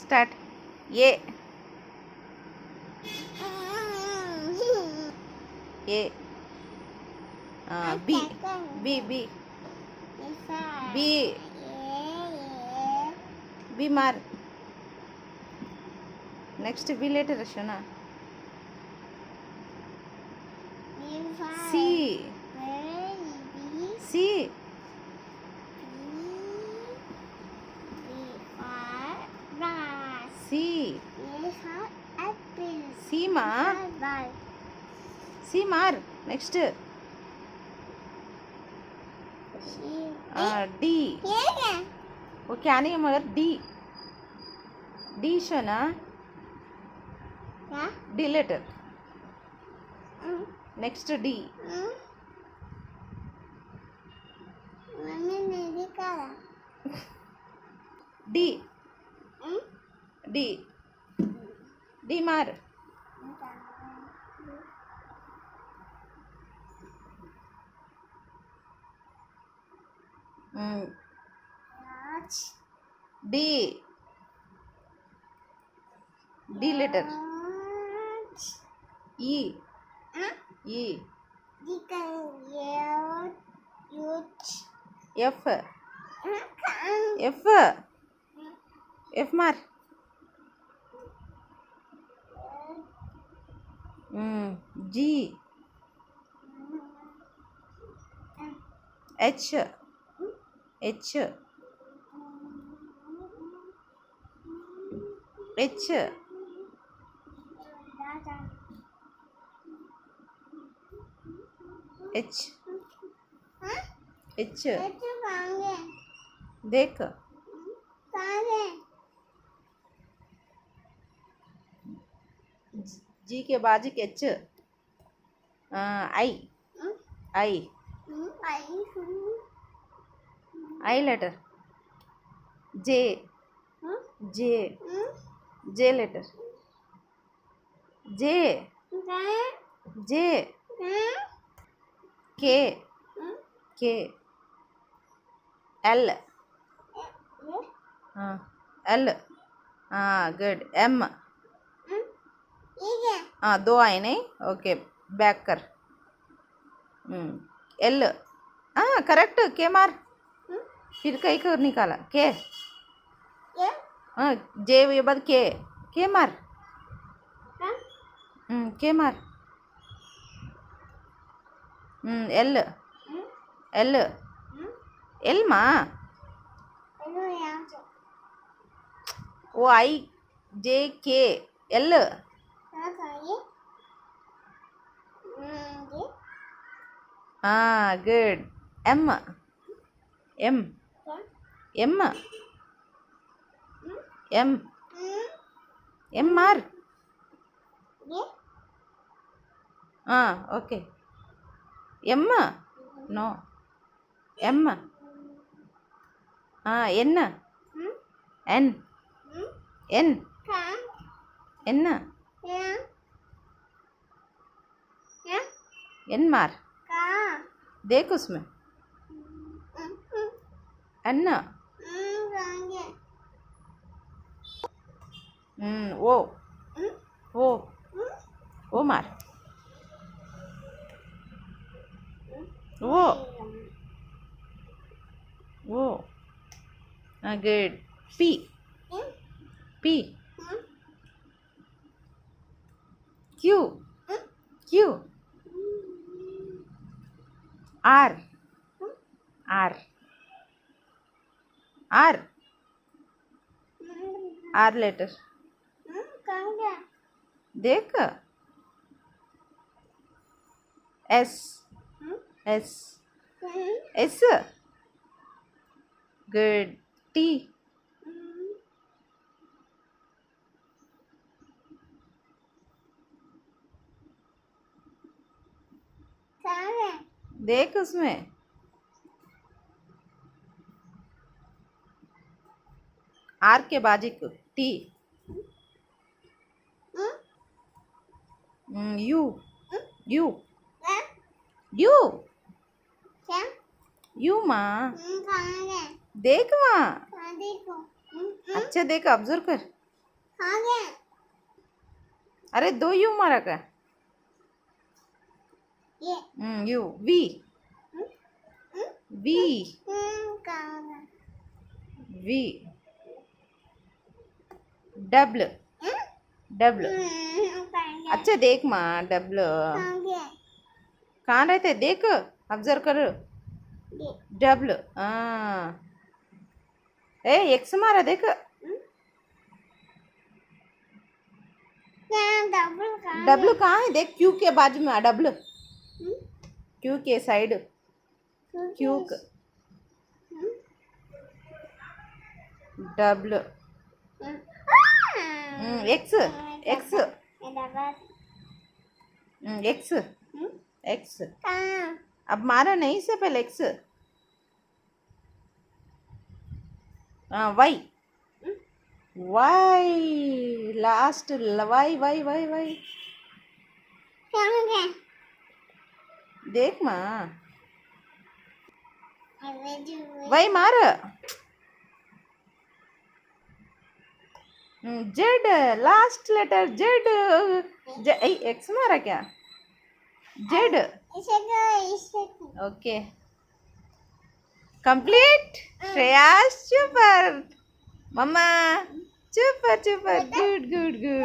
Start. A A B B B B B మార్. Next B letter శోనా. C C C సీమా సీమార్. Next D वो क्या नहीं है मगर डी डी शोना. D letter. Next D. D D D मार. D D letter. E E F F F मार. G H H H H H देख. जी के बाजू के H. I I I letter. J J J letter. J J K K L L. Good. M. दो आए नहीं. Okay back कर. L. Correct. के मार. फिर कहीं को निकाला. के जे ये बाद के मार. के मार. एल एल एल मा. वो I J K L. Good. M M M M M मार. Okay. M no. M N N N N N मार. देख उसमें एन. ओ ओ ओ मार. वो वो good. P P Q Q. R R R R letter. देख. S S S. Good. T देख उसमें. आर के बाजू को T. U U U U माँ. देख माँ. अच्छा देख ऑब्जर्व कर. आ गया. अरे 2 यू मारा का. ये. यू वी वी कहाँ है? V double double. अच्छा देख माँ डब्ल कहाँ गया? कहाँ रहते देख ऑब्जर्व कर. ये. डब्ल हाँ. ए एक्स मारा देख. यहाँ डबल कहाँ डब्लू कहाँ है देख. क्यू के बाजू में डब्लू. है? क्यू के side. Q W X X X X. कहाँ? अब मारा नहीं से पहले X. Y Y last Y Y Y Y. कहाँ गया? देख माँ अबे जो वाई मार. Z last letter Z. X मारा क्या. जेड. इसे ओके कंप्लीट. श्रेयास सुपर. मम्मा super super good good good.